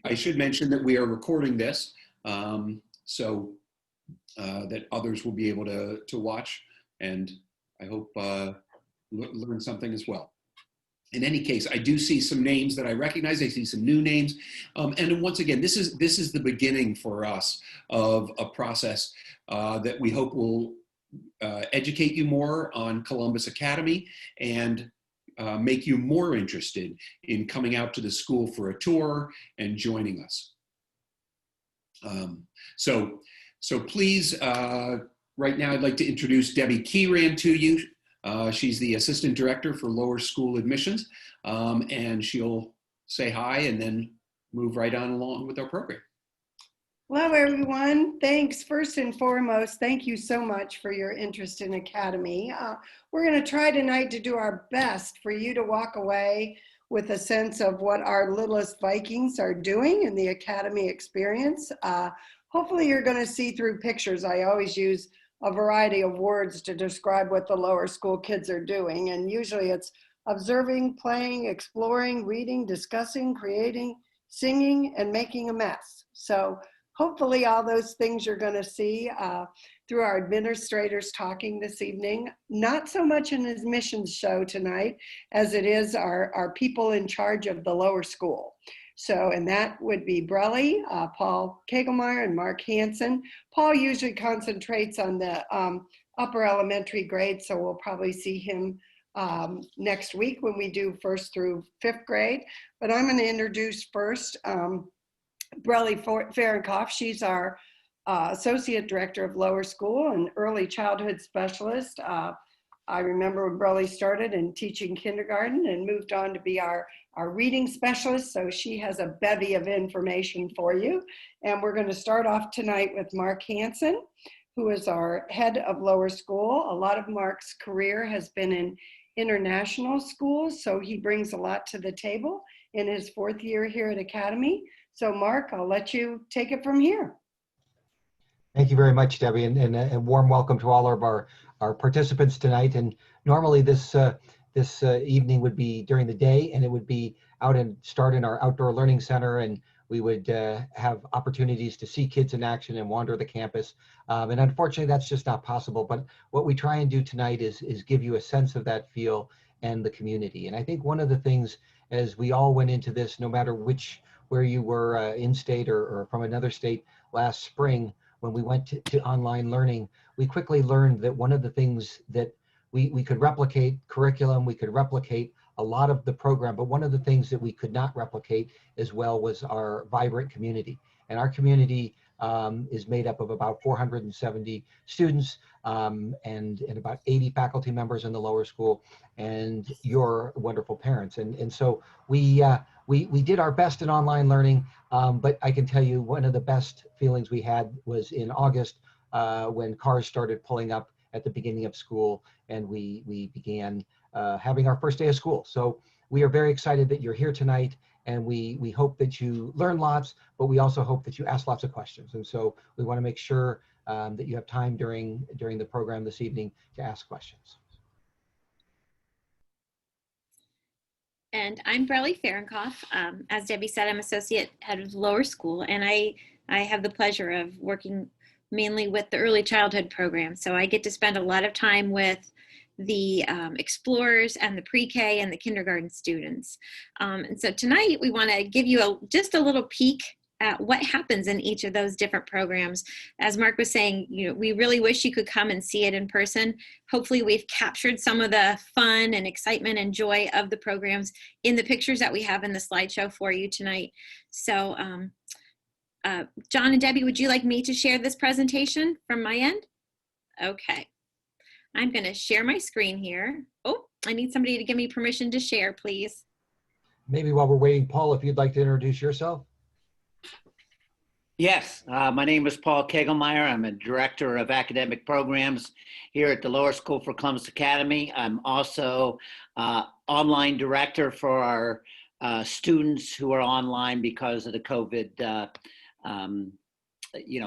I should mention that we are recording this, so that others will be able to watch, and I hope learn something as well. In any case, I do see some names that I recognize. I see some new names, and once again, this is the beginning for us of a process that we hope will educate you more on Columbus Academy and make you more interested in coming out to the school for a tour and joining us. So please, right now I'd like to introduce Debbie Keyran to you. She's the Assistant Director for Lower School Admissions, and she'll say hi and then move right on along with our program. Hello, everyone. Thanks. First and foremost, thank you so much for your interest in Academy. We're going to try tonight to do our best for you to walk away with a sense of what our littlest Vikings are doing in the Academy experience. Hopefully you're going to see through pictures. I always use a variety of words to describe what the lower school kids are doing, and usually it's observing, playing, exploring, reading, discussing, creating, singing, and making a mess. So hopefully all those things you're going to see through our administrators talking this evening. Not so much an admissions show tonight as it is our people in charge of the lower school. So, and that would be Brelle, Paul Kegelmeyer, and Mark Hansen. Paul usually concentrates on the upper elementary grade, so we'll probably see him next week when we do 1st through 5th grade. But I'm going to introduce first Brelle Farrenkopf. She's our Associate Director of Lower School and Early Childhood Specialist. I remember when Brelle started in teaching kindergarten and moved on to be our reading specialist, so she has a bevy of information for you. And we're going to start off tonight with Mark Hansen, who is our head of lower school. A lot of Mark's career has been in international schools, so he brings a lot to the table in his 4th year here at Academy. So Mark, I'll let you take it from here. Thank you very much, Debbie, and a warm welcome to all of our participants tonight. And normally this evening would be during the day, and it would be out and start in our outdoor learning center, and we would have opportunities to see kids in action and wander the campus. And unfortunately, that's just not possible. But what we try and do tonight is give you a sense of that feel and the community. And I think one of the things, as we all went into this, no matter where you were in state or from another state last spring, when we went to online learning, we quickly learned that one of the things that we could replicate curriculum, we could replicate a lot of the program, but one of the things that we could not replicate as well was our vibrant community. And our community is made up of about 470 students and about 80 faculty members in the lower school, and your wonderful parents. And so we did our best in online learning, but I can tell you one of the best feelings we had was in August when cars started pulling up at the beginning of school, and we began having our first day of school. So we are very excited that you're here tonight, and we hope that you learn lots, but we also hope that you ask lots of questions. And so we want to make sure that you have time during the program this evening to ask questions. And I'm Brelle Farrenkopf. As Debbie said, I'm Associate Head of Lower School, and I have the pleasure of working mainly with the early childhood program. So I get to spend a lot of time with the explorers and the pre-K and the kindergarten students. And so tonight we want to give you just a little peek at what happens in each of those different programs. As Mark was saying, we really wish you could come and see it in person. Hopefully we've captured some of the fun and excitement and joy of the programs in the pictures that we have in the slideshow for you tonight. So John and Debbie, would you like me to share this presentation from my end? Okay. I'm going to share my screen here. Oh, I need somebody to give me permission to share, please. Maybe while we're waiting, Paul, if you'd like to introduce yourself. Yes, my name is Paul Kegelmeyer. I'm a Director of Academic Programs here at the Lower School for Columbus Academy. I'm also online director for our students who are online because of the COVID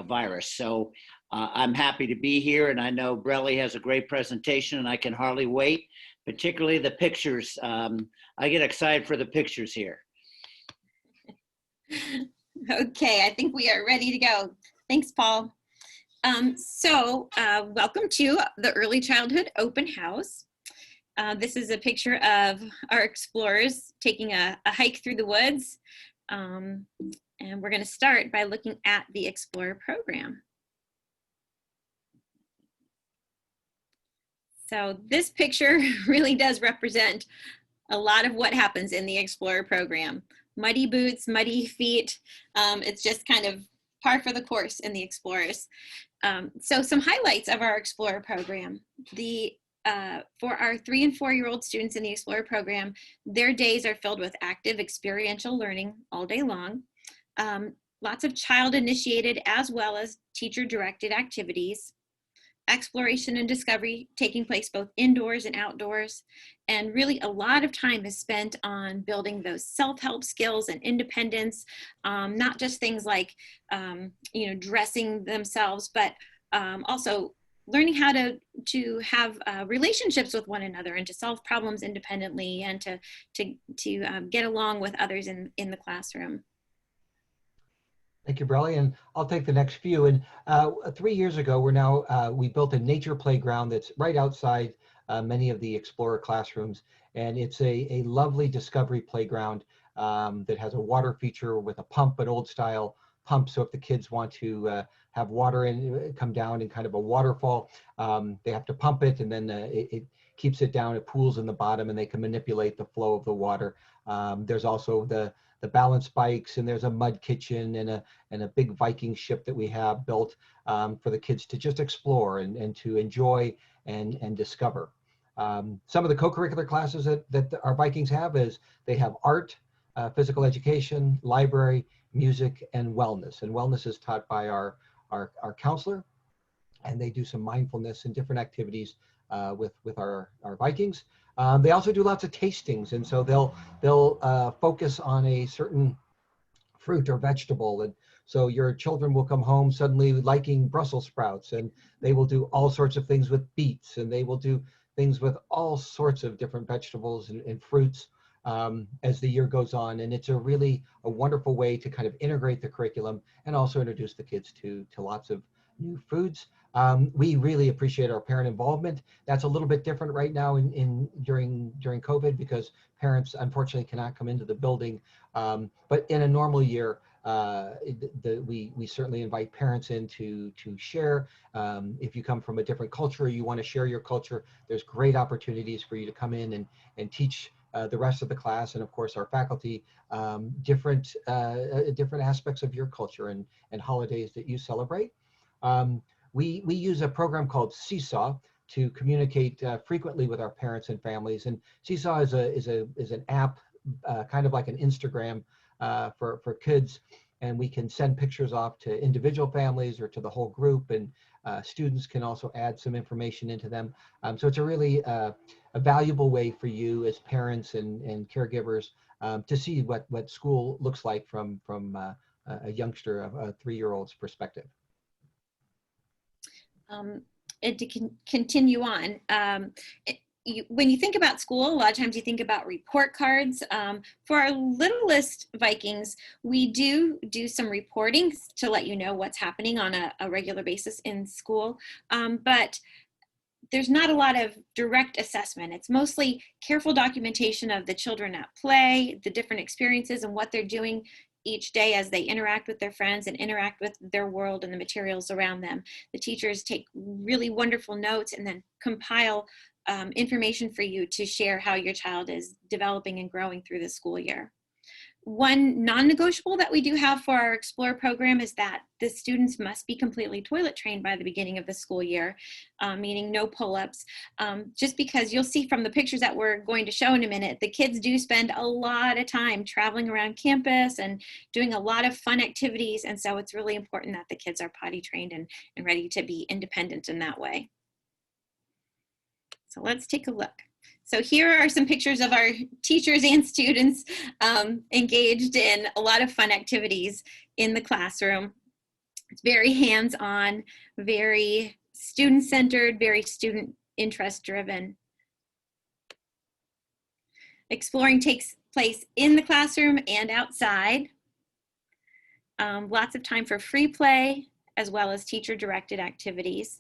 virus. So I'm happy to be here, and I know Brelle has a great presentation, and I can hardly wait, particularly the pictures. I get excited for the pictures here. Okay, I think we are ready to go. Thanks, Paul. Welcome to the Early Childhood Open House. This is a picture of our explorers taking a hike through the woods. And we're going to start by looking at the Explorer program. So this picture really does represent a lot of what happens in the Explorer program. Muddy boots, muddy feet. It's just kind of par for the course in the Explorers. So some highlights of our Explorer program. For our 3 and 4-year-old students in the Explorer program, their days are filled with active experiential learning all day long. Lots of child-initiated as well as teacher-directed activities. Exploration and discovery taking place both indoors and outdoors. And really a lot of time is spent on building those self-help skills and independence, not just things like, dressing themselves, but also learning how to have relationships with one another and to solve problems independently and to get along with others in the classroom. Thank you, Brelle, and I'll take the next few. And 3 years ago, we built a nature playground that's right outside many of the Explorer classrooms, and it's a lovely discovery playground that has a water feature with a pump, an old style pump. So if the kids want to have water come down in kind of a waterfall, they have to pump it, and then it keeps it down. It pools in the bottom, and they can manipulate the flow of the water. There's also the balance bikes, and there's a mud kitchen and a big Viking ship that we have built for the kids to just explore and to enjoy and discover. Some of the co-curricular classes that our Vikings have is they have art, physical education, library, music, and wellness. And wellness is taught by our counselor, and they do some mindfulness and different activities with our Vikings. They also do lots of tastings, and so they'll focus on a certain fruit or vegetable, and so your children will come home suddenly liking Brussels sprouts, and they will do all sorts of things with beets, and they will do things with all sorts of different vegetables and fruits as the year goes on. And it's a wonderful way to kind of integrate the curriculum and also introduce the kids to lots of new foods. We really appreciate our parent involvement. That's a little bit different right now during COVID because parents unfortunately cannot come into the building. But in a normal year, we certainly invite parents in to share. If you come from a different culture, you want to share your culture, there's great opportunities for you to come in and teach the rest of the class, and of course our faculty, different aspects of your culture and holidays that you celebrate. We use a program called Seesaw to communicate frequently with our parents and families. And Seesaw is an app, kind of like an Instagram for kids. And we can send pictures off to individual families or to the whole group. And students can also add some information into them. So it's a really a valuable way for you as parents and caregivers to see what school looks like from a youngster, a 3-year-old's perspective. And to continue on, when you think about school, a lot of times you think about report cards. For our littlest Vikings, we do some reporting to let you know what's happening on a regular basis in school, but there's not a lot of direct assessment. It's mostly careful documentation of the children at play, the different experiences and what they're doing each day as they interact with their friends and interact with their world and the materials around them. The teachers take really wonderful notes and then compile information for you to share how your child is developing and growing through the school year. One non-negotiable that we do have for our Explorer program is that the students must be completely toilet trained by the beginning of the school year, meaning no pull-ups. Just because you'll see from the pictures that we're going to show in a minute, the kids do spend a lot of time traveling around campus and doing a lot of fun activities. And so it's really important that the kids are potty trained and ready to be independent in that way. So let's take a look. So here are some pictures of our teachers and students engaged in a lot of fun activities in the classroom. It's very hands-on, very student-centered, very student interest-driven. Exploring takes place in the classroom and outside. Lots of time for free play, as well as teacher-directed activities.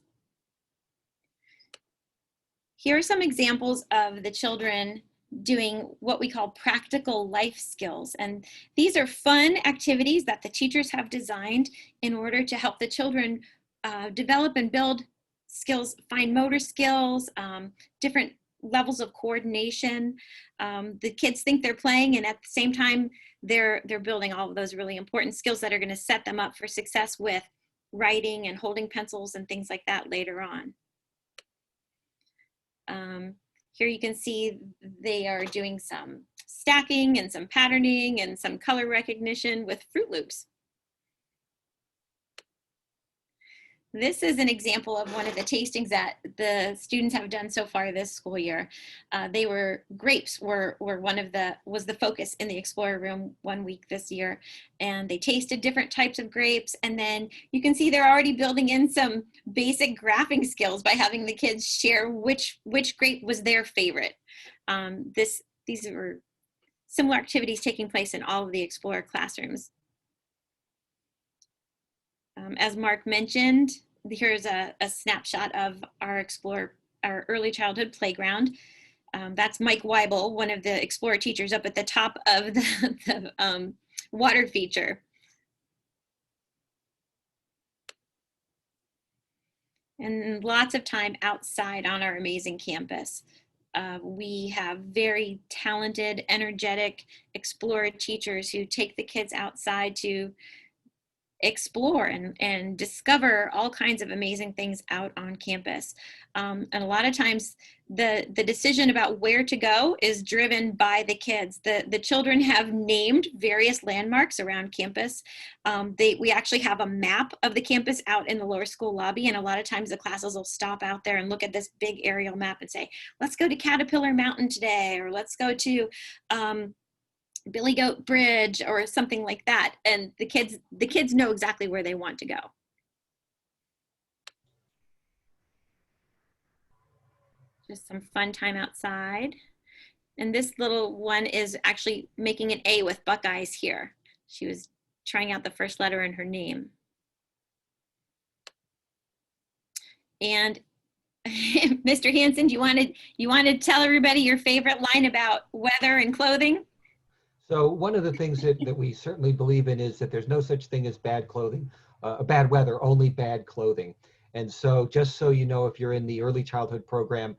Here are some examples of the children doing what we call practical life skills. And these are fun activities that the teachers have designed in order to help the children develop and build skills, fine motor skills, different levels of coordination. The kids think they're playing, and at the same time, they're building all of those really important skills that are going to set them up for success with writing and holding pencils and things like that later on. Here you can see they are doing some stacking and some patterning and some color recognition with Fruit Loops. This is an example of one of the tastings that the students have done so far this school year. Grapes was the focus in the Explorer Room 1 week this year. And they tasted different types of grapes. And then you can see they're already building in some basic graphing skills by having the kids share which grape was their favorite. These were similar activities taking place in all of the Explorer classrooms. As Mark mentioned, here's a snapshot of our early childhood playground. That's Mike Weibel, one of the Explorer teachers, up at the top of the water feature. And lots of time outside on our amazing campus. We have very talented, energetic Explorer teachers who take the kids outside to explore and discover all kinds of amazing things out on campus. And a lot of times the decision about where to go is driven by the kids. The children have named various landmarks around campus. We actually have a map of the campus out in the lower school lobby, and a lot of times the classes will stop out there and look at this big aerial map and say, let's go to Caterpillar Mountain today, or let's go to Billy Goat Bridge or something like that. And the kids know exactly where they want to go. Just some fun time outside. And this little one is actually making an A with Buckeyes here. She was trying out the first letter in her name. And Mr. Hansen, you want to tell everybody your favorite line about weather and clothing? So one of the things that we certainly believe in is that there's no such thing as bad clothing, bad weather, only bad clothing. And so just so you know, if you're in the early childhood program,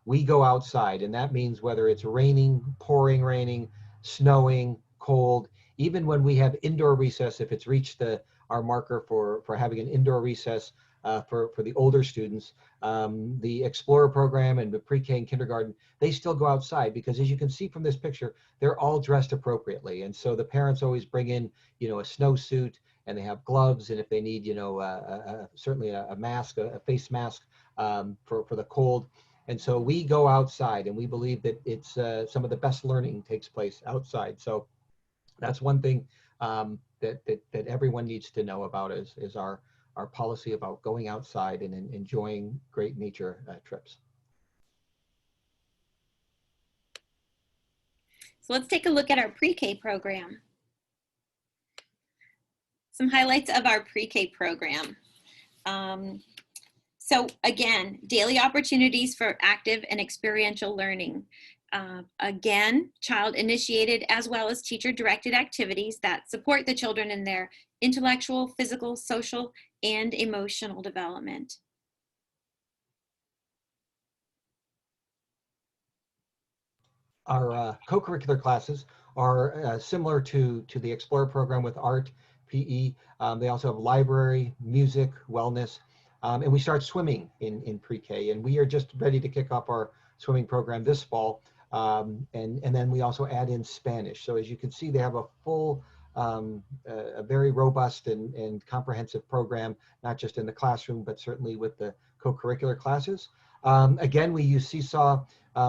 we go outside, and that means whether it's raining, pouring raining, snowing, cold, even when we have indoor recess, if it's reached our marker for having an indoor recess for the older students, the Explorer program and the pre-K and kindergarten, they still go outside because, as you can see from this picture, they're all dressed appropriately. And so the parents always bring in, a snowsuit, and they have gloves, and if they need, certainly a mask, a face mask for the cold. And so we go outside, and we believe that it's some of the best learning takes place outside. So that's one thing that everyone needs to know about is our policy about going outside and enjoying great nature trips. So let's take a look at our pre-K program. Some highlights of our pre-K program. So again, daily opportunities for active and experiential learning. Again, child-initiated as well as teacher-directed activities that support the children in their intellectual, physical, social, and emotional development. Our co-curricular classes are similar to the Explorer program with art, PE. They also have library, music, wellness, and we start swimming in pre-K. And we are just ready to kick off our swimming program this fall. And then we also add in Spanish. So as you can see, they have a full, a very robust and comprehensive program, not just in the classroom, but certainly with the co-curricular classes. Again, we use Seesaw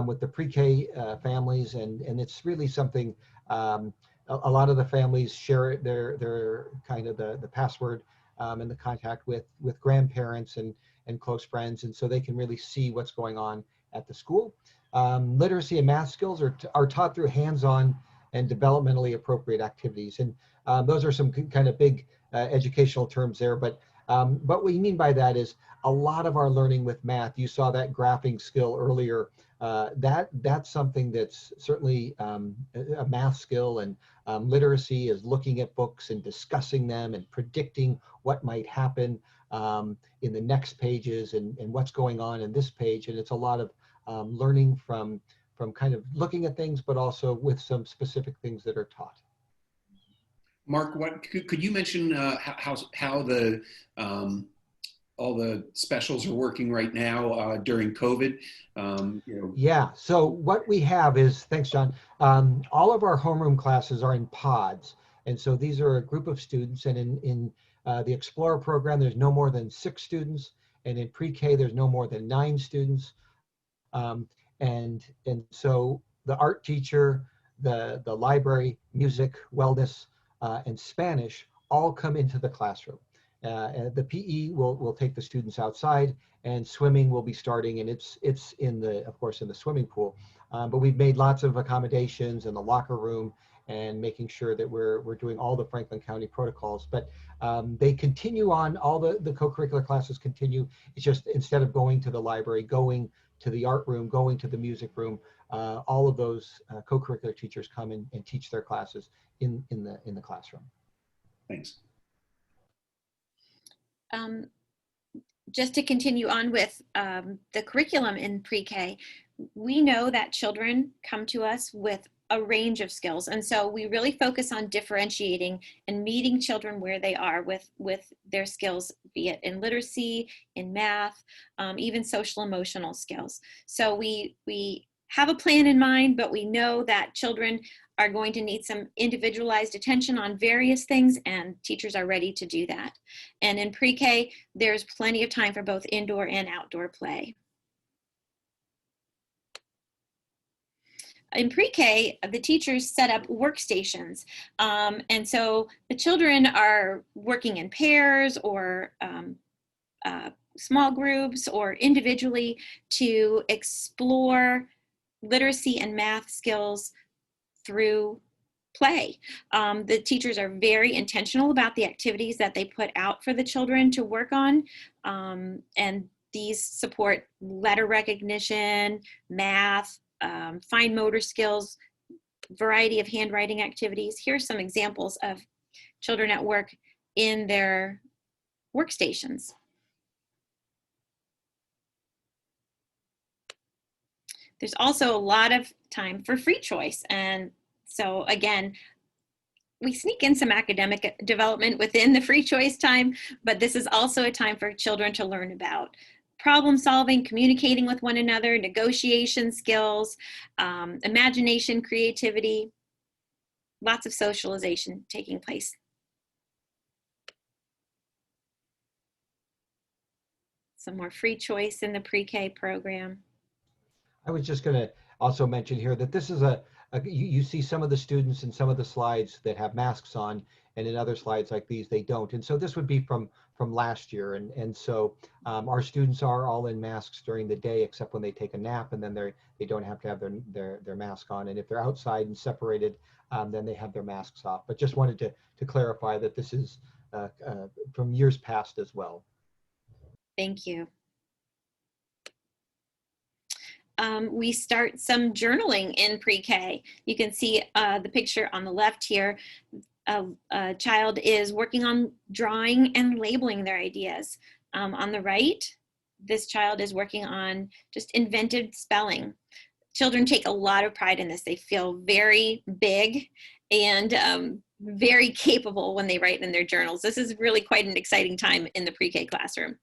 with the pre-K families, and it's really something, a lot of the families share their kind of the password and the contact with grandparents and close friends, and so they can really see what's going on at the school. Literacy and math skills are taught through hands-on and developmentally appropriate activities. And Those are some kind of big educational terms there, but what we mean by that is a lot of our learning with math. You saw that graphing skill earlier. That's something that's certainly a math skill, and literacy is looking at books and discussing them and predicting what might happen in the next pages and what's going on in this page. And it's a lot of learning from kind of looking at things, but also with some specific things that are taught. Mark, what could you mention how the all the specials are working right now during COVID? Yeah, so what we have is, thanks, John, all of our homeroom classes are in pods. And so these are a group of students, and in the Explorer program, there's no more than 6 students. And in pre-K, there's no more than 9 students. And so the art teacher, the library, music, wellness, and Spanish all come into the classroom. The PE will take the students outside, and swimming will be starting, and it's of course in the swimming pool. But we've made lots of accommodations in the locker room and making sure that we're doing all the Franklin County protocols. But they continue on, all the co-curricular classes continue. It's just instead of going to the library, going to the art room, going to the music room, all of those co-curricular teachers come and teach their classes in the classroom. Thanks. Just to continue on with the curriculum in pre-K, we know that children come to us with a range of skills. And so we really focus on differentiating and meeting children where they are with their skills, be it in literacy, in math, even social emotional skills. So we have a plan in mind, but we know that children are going to need some individualized attention on various things, and teachers are ready to do that. And in pre-K, there's plenty of time for both indoor and outdoor play. In pre-K, the teachers set up workstations. And so the children are working in pairs or small groups or individually to explore literacy and math skills through play. The teachers are very intentional about the activities that they put out for the children to work on. And these support letter recognition, math, fine motor skills, variety of handwriting activities. Here's some examples of children at work in their workstations. There's also a lot of time for free choice. And so again, we sneak in some academic development within the free choice time, but this is also a time for children to learn about problem solving, communicating with one another, negotiation skills, imagination, creativity, lots of socialization taking place. Some more free choice in the pre-K program. I was just going to also mention here that this is you see some of the students in some of the slides that have masks on, and in other slides like these, they don't. And so this would be from last year. And so our students are all in masks during the day, except when they take a nap, and then they don't have to have their mask on. And if they're outside and separated, then they have their masks off. But just wanted to clarify that this is from years past as well. Thank you. We start some journaling in pre-K. You can see the picture on the left here. A child is working on drawing and labeling their ideas. On the right, this child is working on just inventive spelling. Children take a lot of pride in this. They feel very big and very capable when they write in their journals. This is really quite an exciting time in the pre-K classroom.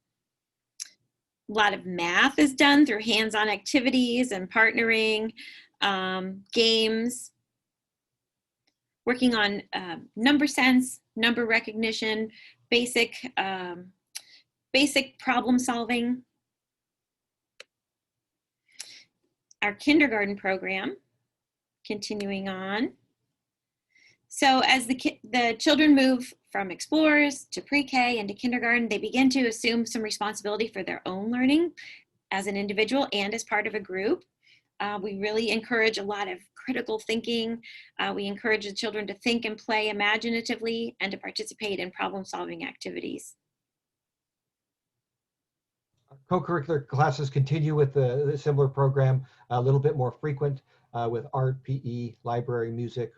A lot of math is done through hands-on activities and partnering, games, working on number sense, number recognition, basic problem solving. Our kindergarten program, continuing on. So as the children move from explorers to pre-K and to kindergarten, they begin to assume some responsibility for their own learning as an individual and as part of a group. We really encourage a lot of critical thinking. We encourage the children to think and play imaginatively and to participate in problem-solving activities. Co-curricular classes continue with the similar program, a little bit more frequent with art, PE, library, music,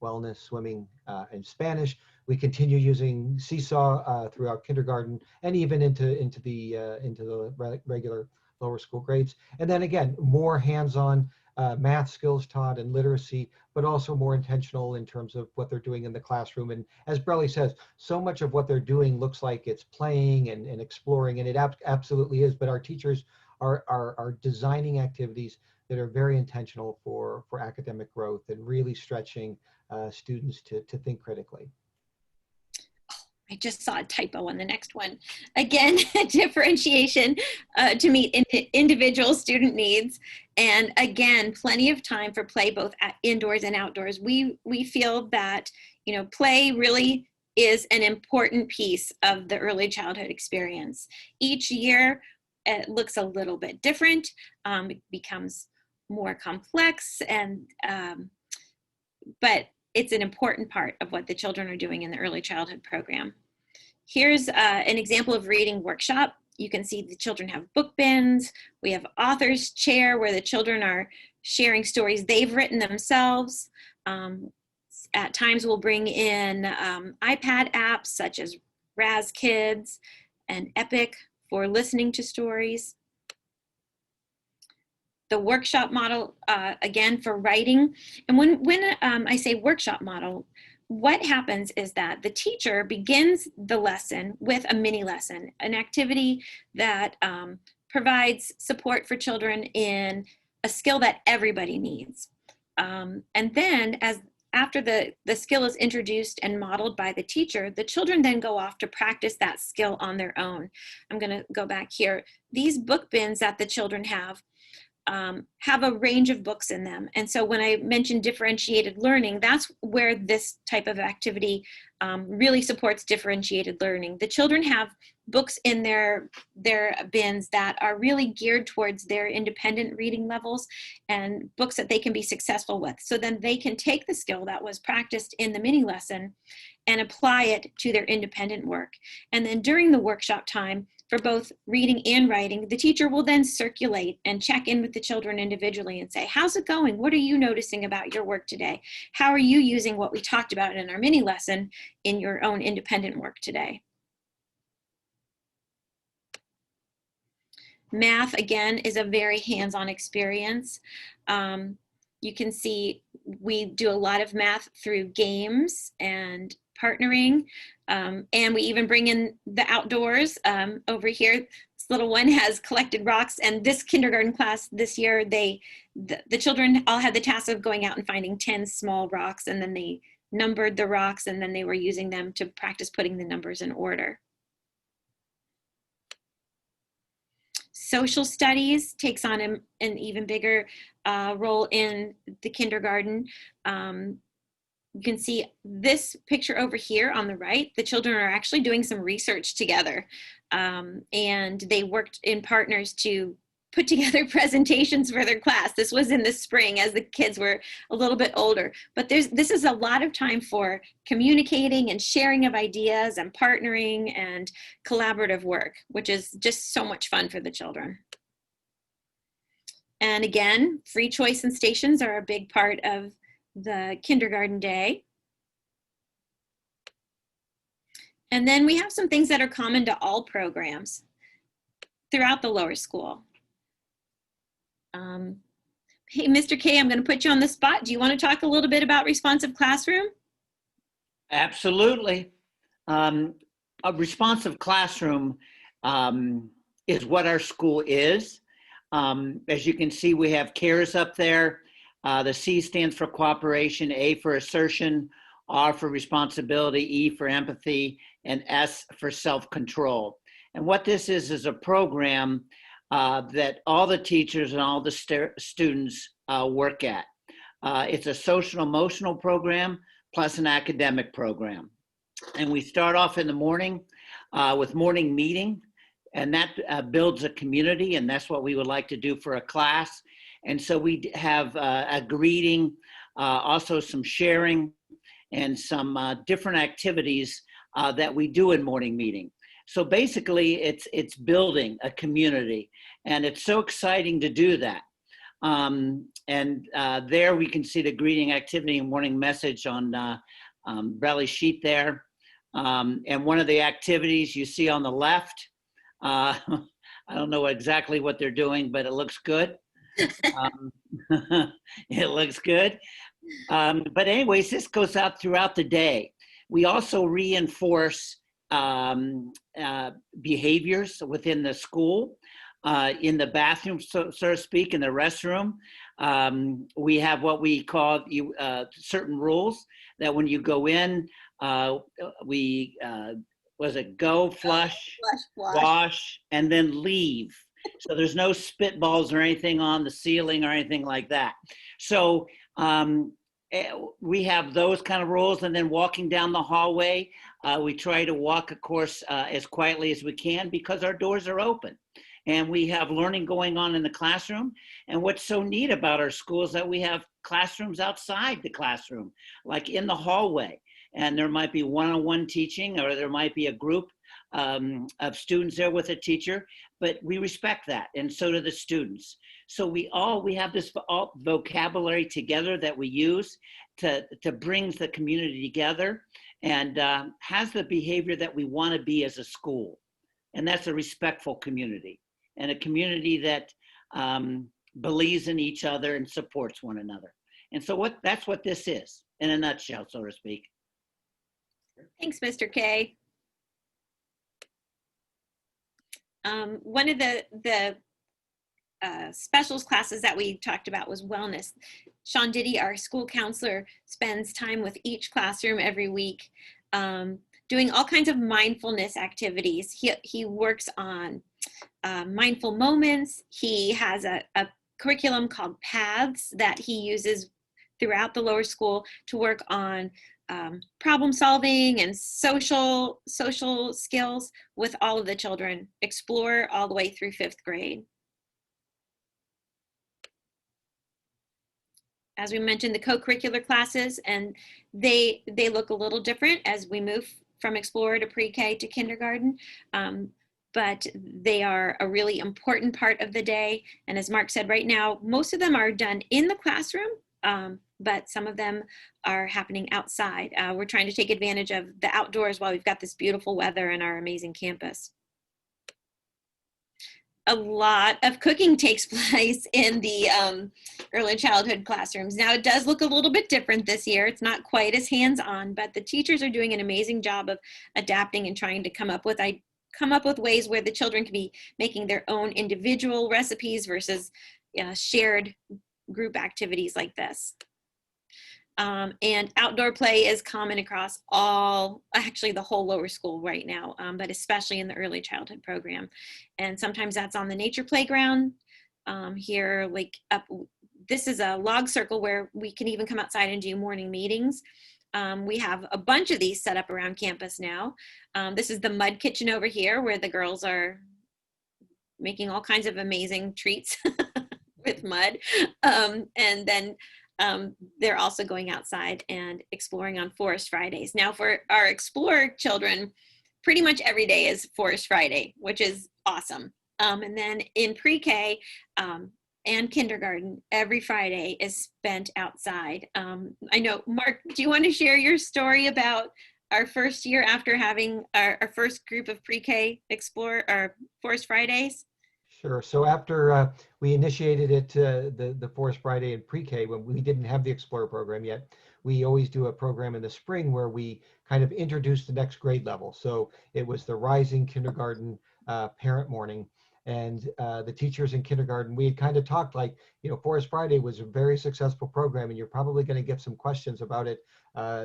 wellness, swimming, and Spanish. We continue using Seesaw throughout kindergarten and even into the regular lower school grades. And then again, more hands-on math skills taught and literacy, but also more intentional in terms of what they're doing in the classroom. And as Brelle says, so much of what they're doing looks like it's playing and exploring, and it absolutely is. But our teachers are designing activities that are very intentional for academic growth and really stretching students to think critically. I just saw a typo on the next one. Again, differentiation to meet individual student needs. And again, plenty of time for play, both indoors and outdoors. We feel that, you know, play really is an important piece of the early childhood experience. Each year, it looks a little bit different, it becomes more complex, and but it's an important part of what the children are doing in the early childhood program. Here's an example of reading workshop. You can see the children have book bins. We have author's chair where the children are sharing stories they've written themselves. At times we'll bring in iPad apps such as Raz Kids and Epic for listening to stories. The workshop model, again, for writing. And when I say workshop model, what happens is that the teacher begins the lesson with a mini lesson, an activity that provides support for children in a skill that everybody needs. And then after the skill is introduced and modeled by the teacher, the children then go off to practice that skill on their own. I'm gonna go back here. These book bins that the children have a range of books in them. And so when I mentioned differentiated learning, that's where this type of activity really supports differentiated learning. The children have books in their bins that are really geared towards their independent reading levels and books that they can be successful with. So then they can take the skill that was practiced in the mini lesson and apply it to their independent work. And then during the workshop time, for both reading and writing, the teacher will then circulate and check in with the children individually and say, how's it going? What are you noticing about your work today? How are you using what we talked about in our mini lesson in your own independent work today? Math, again, is a very hands-on experience. You can see we do a lot of math through games and partnering, and we even bring in the outdoors. Over here, this little one has collected rocks, and this kindergarten class this year, the children all had the task of going out and finding 10 small rocks, and then they numbered the rocks, and then they were using them to practice putting the numbers in order. Social studies takes on an even bigger role in the kindergarten. You can see this picture over here on the right. The children are actually doing some research together, and they worked in partners to put together presentations for their class. This was in the spring as the kids were a little bit older, but this is a lot of time for communicating and sharing of ideas and partnering and collaborative work, which is just so much fun for the children. And again, free choice and stations are a big part of the kindergarten day. And then we have some things that are common to all programs throughout the lower school. Hey, Mr. K, I'm going to put you on the spot. Do you want to talk a little bit about responsive classroom? Absolutely. A responsive classroom is what our school is. As you can see, we have CARES up there. The C stands for cooperation, A for assertion, R for responsibility, E for empathy, and S for self-control. And what this is a program that all the teachers and all the students work at. It's a social emotional program plus an academic program. And we start off in the morning with morning meeting, and that builds a community, and that's what we would like to do for a class. And so we have a greeting, also some sharing, and some different activities that we do in morning meeting. So basically, it's building a community, and it's so exciting to do that. And there we can see the greeting activity and morning message on Brelle sheet there. And one of the activities you see on the left, I don't know exactly what they're doing, but it looks good. It looks good. But anyways, this goes out throughout the day. We also reinforce behaviors within the school, in the bathroom, so to speak, in the restroom. We have what we call certain rules that when you go in, was it go, flush, wash, and then leave. So there's no spitballs or anything on the ceiling or anything like that. So we have those kind of rules. And then walking down the hallway, we try to walk, of course, as quietly as we can because our doors are open. And we have learning going on in the classroom. And what's so neat about our school is that we have classrooms outside the classroom, like in the hallway. And there might be one-on-one teaching, or there might be a group of students there with a teacher, but we respect that, and so do the students. So we have this vocabulary together that we use to bring the community together, and has the behavior that we want to be as a school. And that's a respectful community, and a community that believes in each other and supports one another. And so that's what this is in a nutshell, so to speak. Thanks, Mr. K. One of the specials classes that we talked about was wellness. Sean Diddy, our school counselor, spends time with each classroom every week, doing all kinds of mindfulness activities. He works on mindful moments. He has a curriculum called Paths that he uses throughout the lower school to work on problem solving and social skills with all of the children, Explore all the way through 5th grade. As we mentioned, the co-curricular classes, and they look a little different as we move from Explore to pre-K to kindergarten, but they are a really important part of the day. And as Mark said, right now, most of them are done in the classroom, but some of them are happening outside. We're trying to take advantage of the outdoors while we've got this beautiful weather and our amazing campus. A lot of cooking takes place in the early childhood classrooms. Now it does look a little bit different this year. It's not quite as hands-on, but the teachers are doing an amazing job of adapting and trying to come up with ways where the children can be making their own individual recipes versus shared group activities like this. And outdoor play is common across actually the whole lower school right now, but especially in the early childhood program. And sometimes that's on the nature playground. Here, this is a log circle where we can even come outside and do morning meetings. We have a bunch of these set up around campus now. This is the mud kitchen over here where the girls are making all kinds of amazing treats with mud. And then they're also going outside and exploring on Forest Fridays. Now for our Explore children, pretty much every day is Forest Friday, which is awesome. And then in pre-K and kindergarten, every Friday is spent outside. I know, Mark, do you want to share your story about our first year after having our first group of pre-K Explore or Forest Fridays? Sure. So after we initiated it, the Forest Friday in pre-K, when we didn't have the Explorer program yet, we always do a program in the spring where we kind of introduce the next grade level. So it was the Rising Kindergarten Parent Morning. And the teachers in kindergarten, we had kind of talked like, Forest Friday was a very successful program, and you're probably going to get some questions about it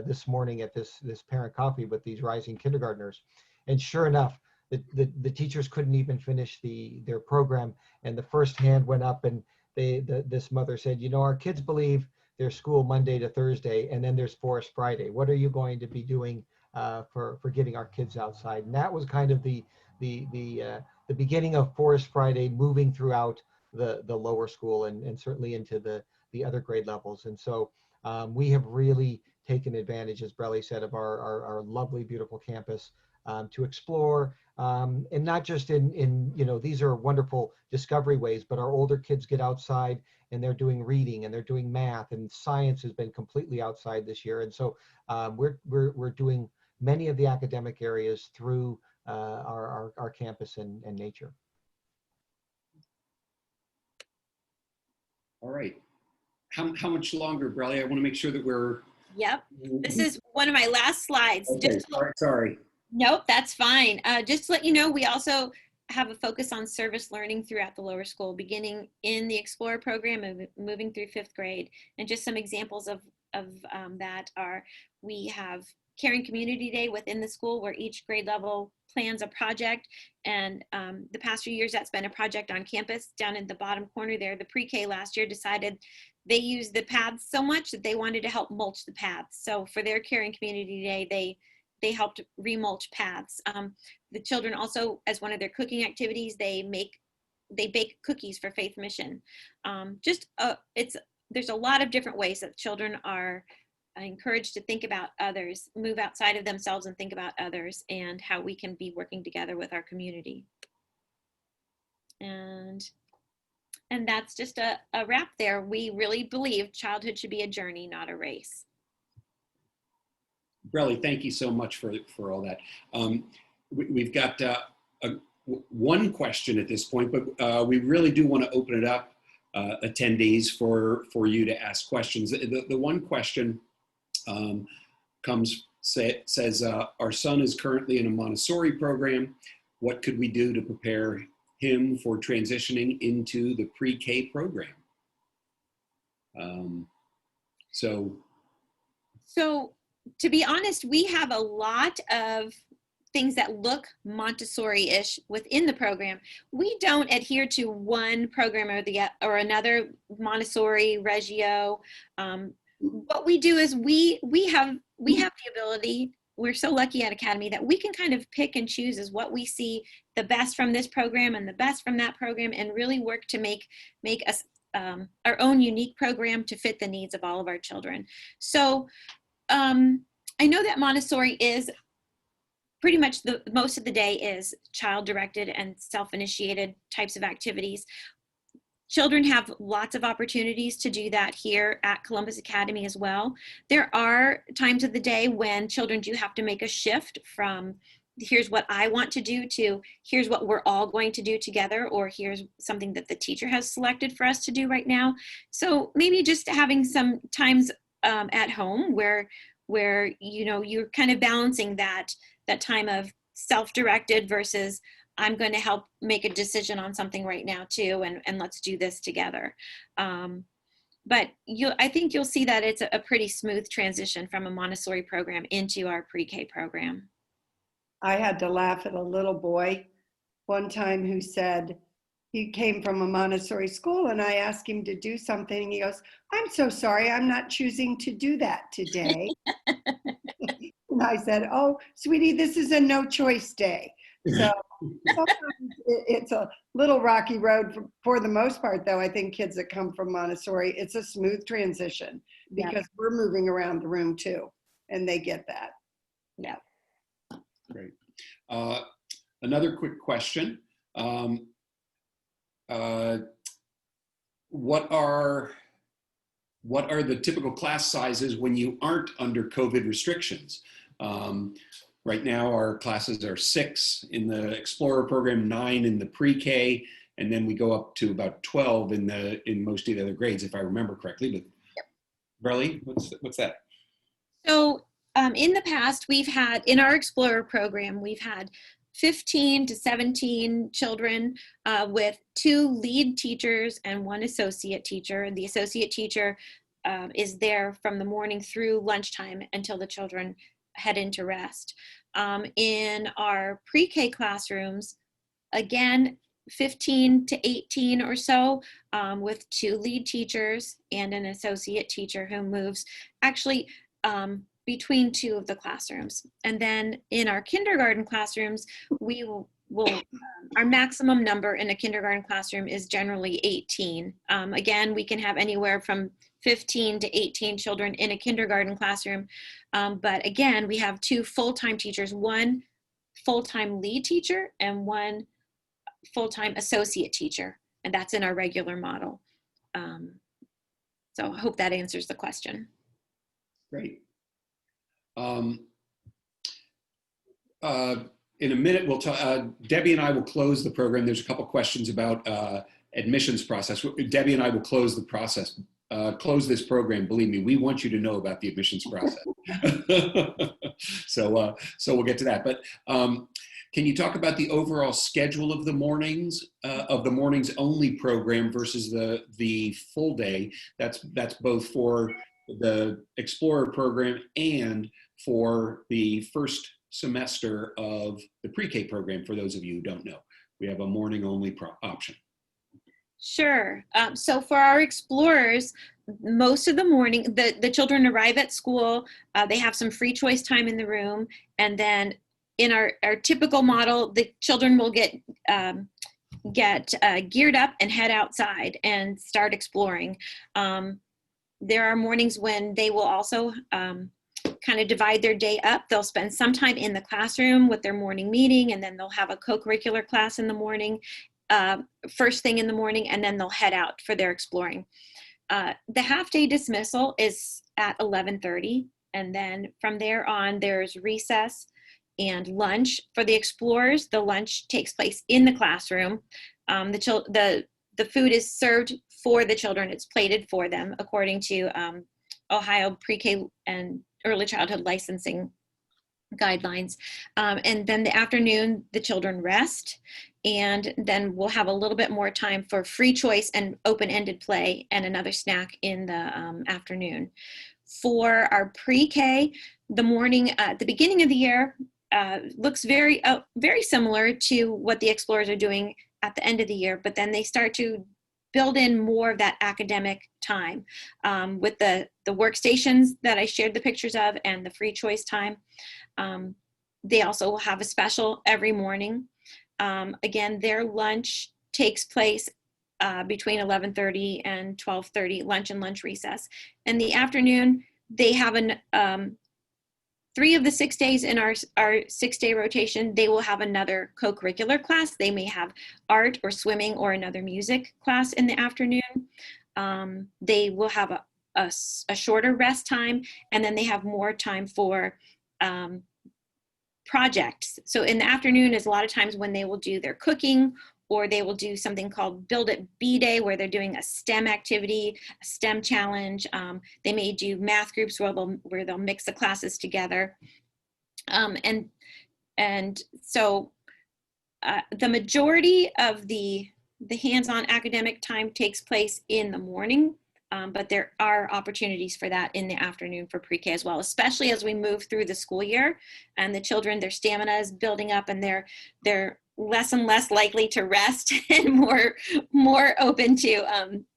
this morning at this parent coffee with these rising kindergartners. And sure enough, the teachers couldn't even finish their program, and the first hand went up, and this mother said, our kids believe there's school Monday to Thursday, and then there's Forest Friday. What are you going to be doing for getting our kids outside? And that was kind of the beginning of Forest Friday moving throughout the lower school and certainly into the other grade levels. And so we have really taken advantage, as Brelle said, of our lovely, beautiful campus to explore, and not just in these are wonderful discovery ways, but our older kids get outside and they're doing reading and they're doing math, and science has been completely outside this year. And so we're doing many of the academic areas through our campus and nature. All right. How much longer, Brelle? I want to make sure that we're. Yep. This is one of my last slides. Okay, sorry. Nope, that's fine. Just to let you know, we also have a focus on service learning throughout the lower school, beginning in the Explorer program and moving through 5th grade. And just some examples of that are, we have Caring Community Day within the school, where each grade level plans a project. And the past few years, that's been a project on campus. Down in the bottom corner there, the pre-K last year decided they used the paths so much that they wanted to help mulch the paths. So for their Caring Community Day, they helped remulch paths. The children also, as one of their cooking activities, they bake cookies for Faith Mission. There's a lot of different ways that children are encouraged to think about others, move outside of themselves and think about others, and how we can be working together with our community. And that's just a wrap there. We really believe childhood should be a journey, not a race. Brelle, thank you so much for all that. We've got one question at this point, but we really do want to open it up, attendees, for you to ask questions. The one question says, our son is currently in a Montessori program. What could we do to prepare him for transitioning into the pre-K program? So to be honest, we have a lot of things that look Montessori-ish within the program. We don't adhere to one program or another, Montessori, Reggio. What we do is we have the ability. We're so lucky at Academy that we can kind of pick and choose as what we see the best from this program and the best from that program, and really work to make us our own unique program to fit the needs of all of our children. So I know that Montessori is pretty much most of the day is child-directed and self-initiated types of activities. Children have lots of opportunities to do that here at Columbus Academy as well. There are times of the day when children do have to make a shift from here's what I want to do to here's what we're all going to do together, or here's something that the teacher has selected for us to do right now. So maybe just having some times at home where you're kind of balancing that time of self-directed versus I'm going to help make a decision on something right now too, and let's do this together. But I think you'll see that it's a pretty smooth transition from a Montessori program into our pre-K program. I had to laugh at a little boy one time who said he came from a Montessori school, and I asked him to do something, and he goes, "I'm so sorry, I'm not choosing to do that today." And I said, "Oh, sweetie, this is a no choice day." So sometimes it's a little rocky road for the most part, though. I think kids that come from Montessori, it's a smooth transition because we're moving around the room too, and they get that. Yeah. Great. Another quick question. What are the typical class sizes when you aren't under COVID restrictions? Right now, our classes are 6 in the Explorer program, 9 in the pre-K, and then we go up to about 12 in most of the other grades, if I remember correctly. But Brelle, what's that? So in the past, we've had, in our Explorer program, we've had 15 to 17 children with 2 lead teachers and 1 associate teacher. The associate teacher is there from the morning through lunchtime until the children head into rest. In our pre-K classrooms, again, 15 to 18 or so with 2 lead teachers and an associate teacher who moves actually between 2 of the classrooms. And then in our kindergarten classrooms, we our maximum number in a kindergarten classroom is generally 18. Again, we can have anywhere from 15 to 18 children in a kindergarten classroom. But again, we have 2 full-time teachers, 1 full-time lead teacher and 1 full-time associate teacher. And that's in our regular model. So I hope that answers the question. Great. In a minute, we'll talk, Debbie and I will close the program. There's a couple questions about admissions process. Debbie and I will close the process, close this program. Believe me, we want you to know about the admissions process. So we'll get to that. But can you talk about the overall schedule of the mornings only program versus the full day? That's both for the Explorer program and for the first semester of the pre-K program. For those of you who don't know, we have a morning only option. Sure. So for our Explorers, most of the morning, the children arrive at school, they have some free choice time in the room, and then in our typical model, the children will get geared up and head outside and start exploring. There are mornings when they will also kind of divide their day up. They'll spend some time in the classroom with their morning meeting, and then they'll have a co-curricular class in the morning, first thing in the morning, and then they'll head out for their exploring. The half-day dismissal is at 11:30, and then from there on, there's recess and lunch. For the Explorers, the lunch takes place in the classroom. The food is served for the children. It's plated for them according to Ohio pre-K and early childhood licensing guidelines. And then the afternoon, the children rest, and then we'll have a little bit more time for free choice and open-ended play and another snack in the afternoon. For our pre-K, the morning at the beginning of the year looks very similar to what the Explorers are doing at the end of the year, but then they start to build in more of that academic time with the workstations that I shared the pictures of and the free choice time. They also will have a special every morning. Again, their lunch takes place between 11:30 and 12:30, lunch and lunch recess. In the afternoon, they have 3 of the 6 days in our 6-day rotation, they will have another co-curricular class. They may have art or swimming or another music class in the afternoon. They will have a shorter rest time, and then they have more time for projects. So in the afternoon is a lot of times when they will do their cooking, or they will do something called Build It Bee Day, where they're doing a STEM activity, a STEM challenge. They may do math groups where they'll mix the classes together. And so the majority of the hands-on academic time takes place in the morning, but there are opportunities for that in the afternoon for pre-K as well, especially as we move through the school year and the children, their stamina is building up and they're less and less likely to rest and more open to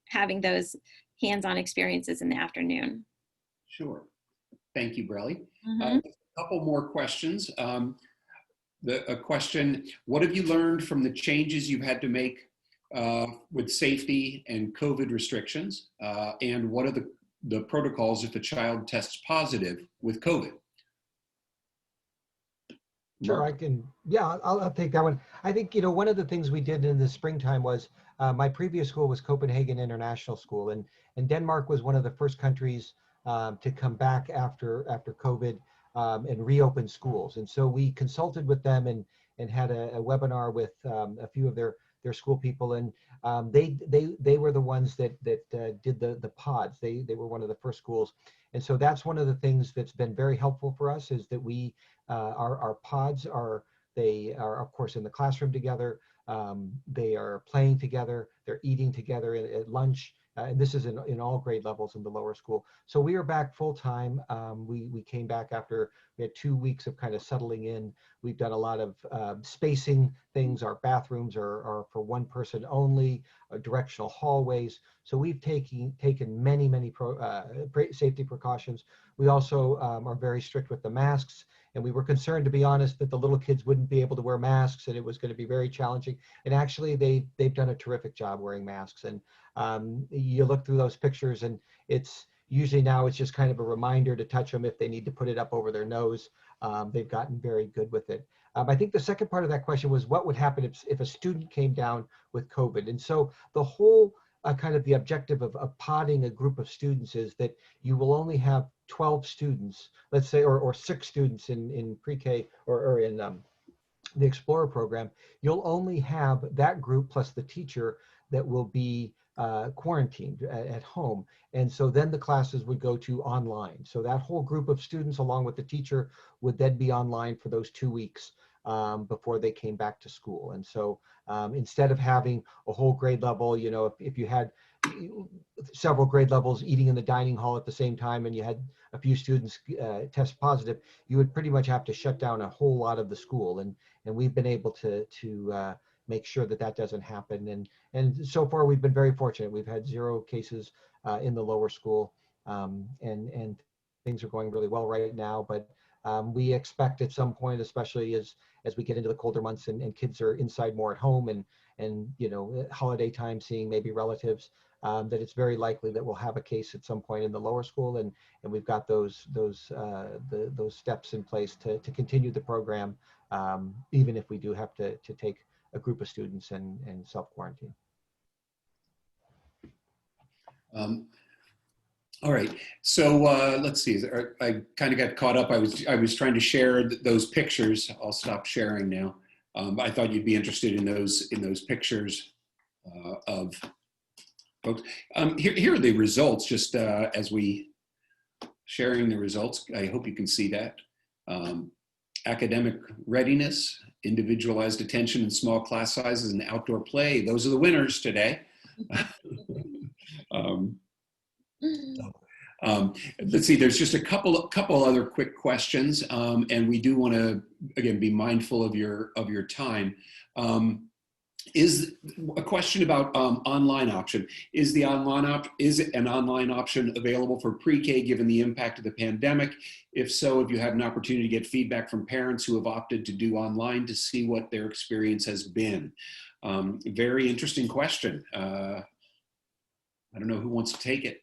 having those hands-on experiences in the afternoon. Sure. Thank you, Brelle. Mm-hmm. A couple more questions. A question, what have you learned from the changes you've had to make with safety and COVID restrictions? And what are the protocols if a child tests positive with COVID? Sure, I'll take that one. I think, one of the things we did in the springtime was, my previous school was Copenhagen International School, and Denmark was one of the first countries to come back after COVID and reopen schools. And so we consulted with them and had a webinar with a few of their school people, and they were the ones that did the pods. They were one of the first schools. And so that's one of the things that's been very helpful for us, is that we our pods are of course in the classroom together. They are playing together, they're eating together at lunch, and this is in all grade levels in the lower school. So we are back full time. We came back after we had 2 weeks of kind of settling in. We've done a lot of spacing things. Our bathrooms are for one person only, directional hallways. So we've taken many safety precautions. We also are very strict with the masks, we were concerned, to be honest, that the little kids wouldn't be able to wear masks and it was going to be very challenging. And actually, they've done a terrific job wearing masks. And you look through those pictures, and it's usually now it's just kind of a reminder to touch them if they need to put it up over their nose. They've gotten very good with it. I think the second part of that question was what would happen if a student came down with COVID. And so the whole kind of the objective of podding a group of students is that you will only have 12 students, let's say, or 6 students in pre-K or in the Explorer program. You'll only have that group plus the teacher that will be quarantined at home. And so then the classes would go to online. So that whole group of students along with the teacher would then be online for those 2 weeks before they came back to school. And so instead of having a whole grade level, you know, if you had several grade levels eating in the dining hall at the same time and you had a few students test positive, you would pretty much have to shut down a whole lot of the school. And we've been able to make sure that that doesn't happen. And so far we've been very fortunate. We've had 0 cases in the lower school, and things are going really well right now. But we expect at some point, especially as we get into the colder months and kids are inside more at home and you know, holiday time seeing maybe relatives, that it's very likely that we'll have a case at some point in the lower school, and we've got those steps in place to continue the program, even if we do have to take a group of students and self-quarantine. All right, so let's see. I kind of got caught up. I was trying to share those pictures. I'll stop sharing now. I thought you'd be interested in those pictures of folks. Here are the results. Just as we sharing the results, I hope you can see that. Academic readiness, individualized attention in small class sizes, and outdoor play. Those are the winners today. Let's see, there's just a couple other quick questions, and we do want to, again, be mindful of your time. Is a question about online option. Is an online option available for pre-K given the impact of the pandemic? If so, if you had an opportunity to get feedback from parents who have opted to do online to see what their experience has been. Very interesting question. I don't know who wants to take it.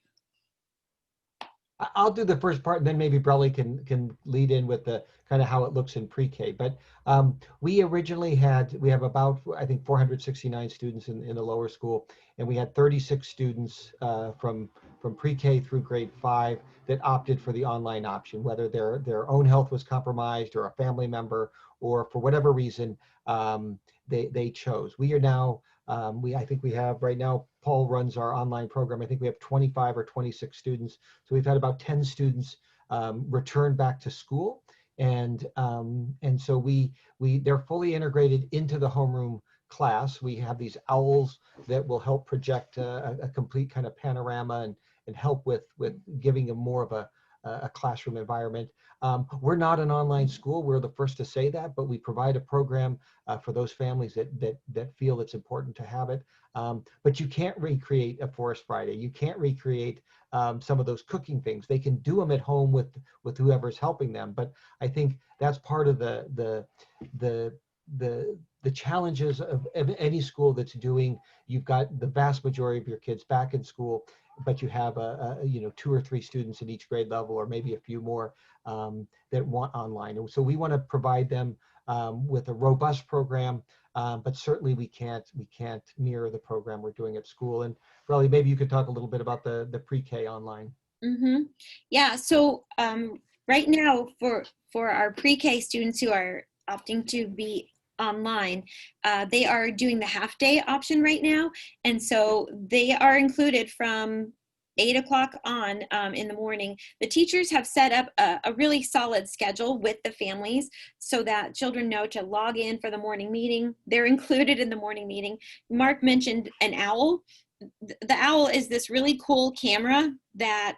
I'll do the first part, and then maybe Brelle can lead in with the kind of how it looks in pre-K. But we originally we have about, I think, 469 students in the lower school, and we had 36 students from pre-K through grade 5 that opted for the online option, whether their own health was compromised or a family member, or for whatever reason they chose. We are now, I think we have right now, Paul runs our online program. I think we have 25 or 26 students. So we've had about 10 students return back to school. And so they're fully integrated into the homeroom class. We have these owls that will help project a complete kind of panorama and help with giving them more of a classroom environment. We're not an online school. We're the first to say that, but we provide a program for those families that feel it's important to have it. But you can't recreate a Forest Friday. You can't recreate some of those cooking things. They can do them at home with whoever's helping them. But I think that's part of the challenges of any school that's doing. You've got the vast majority of your kids back in school, but you have you know, 2 or 3 students in each grade level, or maybe a few more that want online. And so we want to provide them with a robust program, but certainly we can't mirror the program we're doing at school. And Brelle, maybe you could talk a little bit about the pre-K online. Mm-hmm. Yeah. So right now, for our pre-K students who are opting to be online, they are doing the half-day option right now, and so they are included from 8 o'clock on in the morning. The teachers have set up a really solid schedule with the families so that children know to log in for the morning meeting. They're included in the morning meeting. Mark mentioned an owl. The owl is this really cool camera that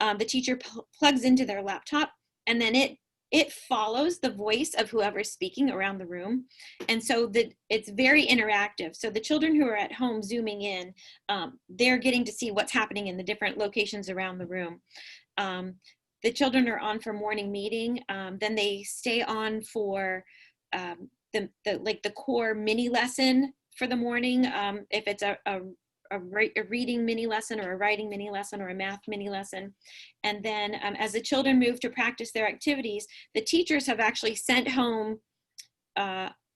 the teacher plugs into their laptop, and then it follows the voice of whoever's speaking around the room. And so it's very interactive. So the children who are at home zooming in, they're getting to see what's happening in the different locations around the room. the children are on for morning meeting. Then they stay on for the core mini lesson for the morning. If it's a reading mini lesson or a writing mini lesson or a math mini lesson. And then as the children move to practice their activities, the teachers have actually sent home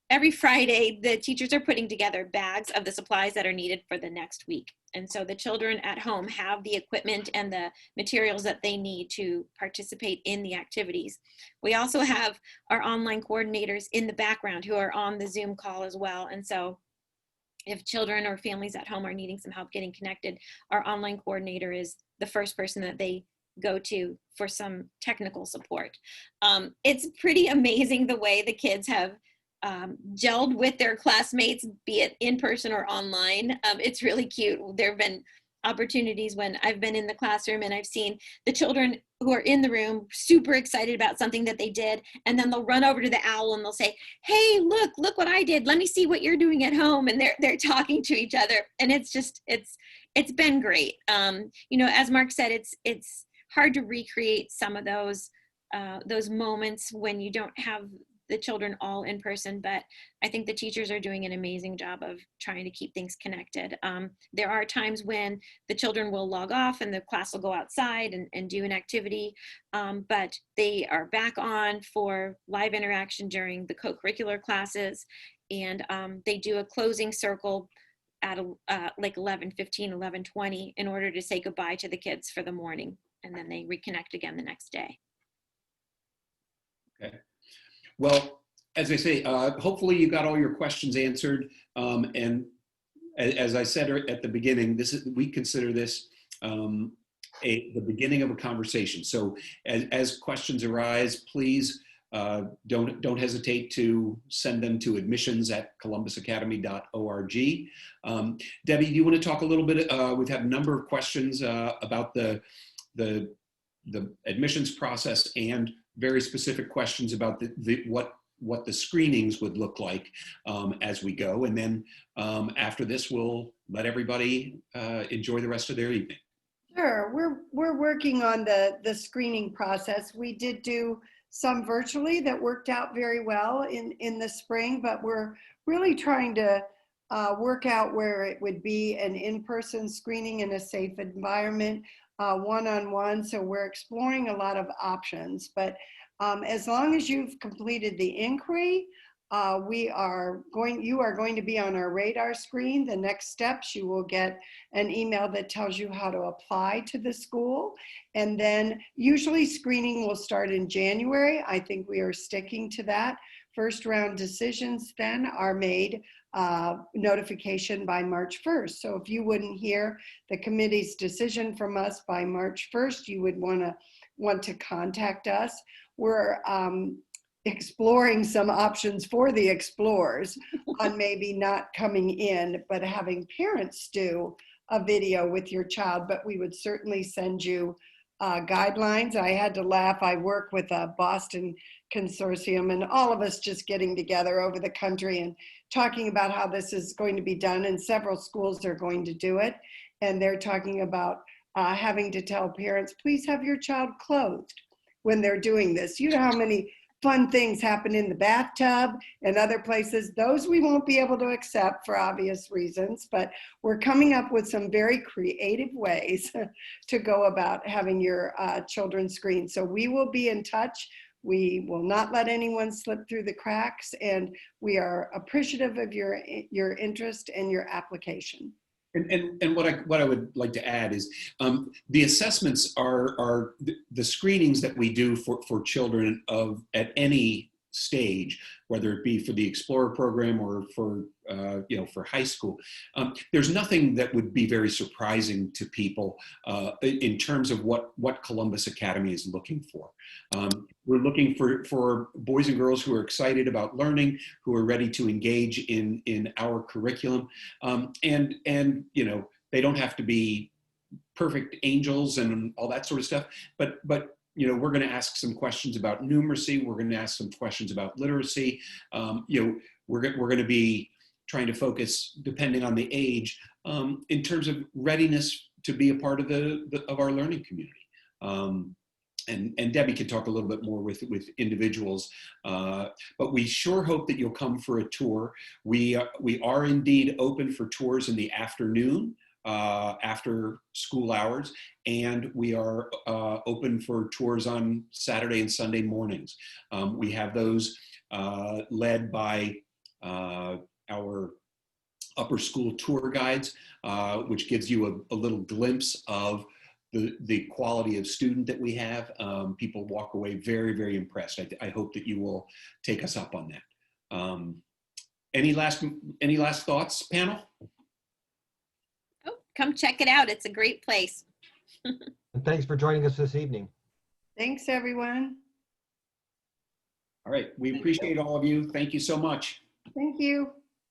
every Friday, the teachers are putting together bags of the supplies that are needed for the next week. And so the children at home have the equipment and the materials that they need to participate in the activities. We also have our online coordinators in the background who are on the Zoom call as well. And so if children or families at home are needing some help getting connected, our online coordinator is the first person that they go to for some technical support. It's pretty amazing the way the kids have gelled with their classmates, be it in person or online. It's really cute. There have been opportunities when I've been in the classroom and I've seen the children who are in the room super excited about something that they did, and then they'll run over to the owl and they'll say, "Hey, look what I did. Let me see what you're doing at home." And they're talking to each other, and it's been great. As Mark said, it's hard to recreate some of those moments when you don't have the children all in person, but I think the teachers are doing an amazing job of trying to keep things connected. There are times when the children will log off and the class will go outside and do an activity, but they are back on for live interaction during the co-curricular classes, and they do a closing circle at like 11:15, 11:20 in order to say goodbye to the kids for the morning, and then they reconnect again the next day. Okay. Well, as I say, hopefully you got all your questions answered. And as I said at the beginning, we consider this the beginning of a conversation. So as questions arise, please don't hesitate to send them to admissions@columbusacademy.org. Debbie, do you want to talk a little bit? We've had a number of questions about the admissions process and very specific questions about what the screenings would look like as we go. And then after this, we'll let everybody enjoy the rest of their evening. Sure, we're working on the screening process. We did do some virtually that worked out very well in the spring, but we're really trying to work out where it would be an in-person screening in a safe environment, one-on-one. So we're exploring a lot of options, but as long as you've completed the inquiry, you are going to be on our radar screen. The next steps, you will get an email that tells you how to apply to the school. And then usually screening will start in January. I think we are sticking to that. First round decisions then are made notification by March 1st. So if you wouldn't hear the committee's decision from us by March 1st, you would want to contact us. We're exploring some options for the explorers on maybe not coming in, but having parents do a video with your child. But we would certainly send you guidelines. I had to laugh. I work with a Boston consortium, and all of us just getting together over the country and talking about how this is going to be done, and several schools are going to do it. And they're talking about having to tell parents, please have your child clothed when they're doing this. You know how many fun things happen in the bathtub and other places. Those we won't be able to accept for obvious reasons, but we're coming up with some very creative ways to go about having your children screened. So we will be in touch. We will not let anyone slip through the cracks, and we are appreciative of your interest and your application. And what I would like to add is the assessments are the screenings that we do for children at any stage, whether it be for the Explorer program or for high school. There's nothing that would be very surprising to people in terms of what Columbus Academy is looking for. We're looking for boys and girls who are excited about learning, who are ready to engage in our curriculum, and they don't have to be perfect angels and all that sort of stuff, but we're going to ask some questions about numeracy. We're going to ask some questions about literacy. We're going to be trying to focus, depending on the age, in terms of readiness to be a part of our learning community. and Debbie can talk a little bit more with individuals, but we sure hope that you'll come for a tour. We are indeed open for tours in the afternoon, after school hours, and we are open for tours on Saturday and Sunday mornings. We have those led by our upper school tour guides, which gives you a little glimpse of the quality of student that we have. People walk away very, very impressed. I hope that you will take us up on that. Any last thoughts, panel? Oh, come check it out. It's a great place. And thanks for joining us this evening. Thanks, everyone. All right, we appreciate all of you. Thank you so much. Thank you.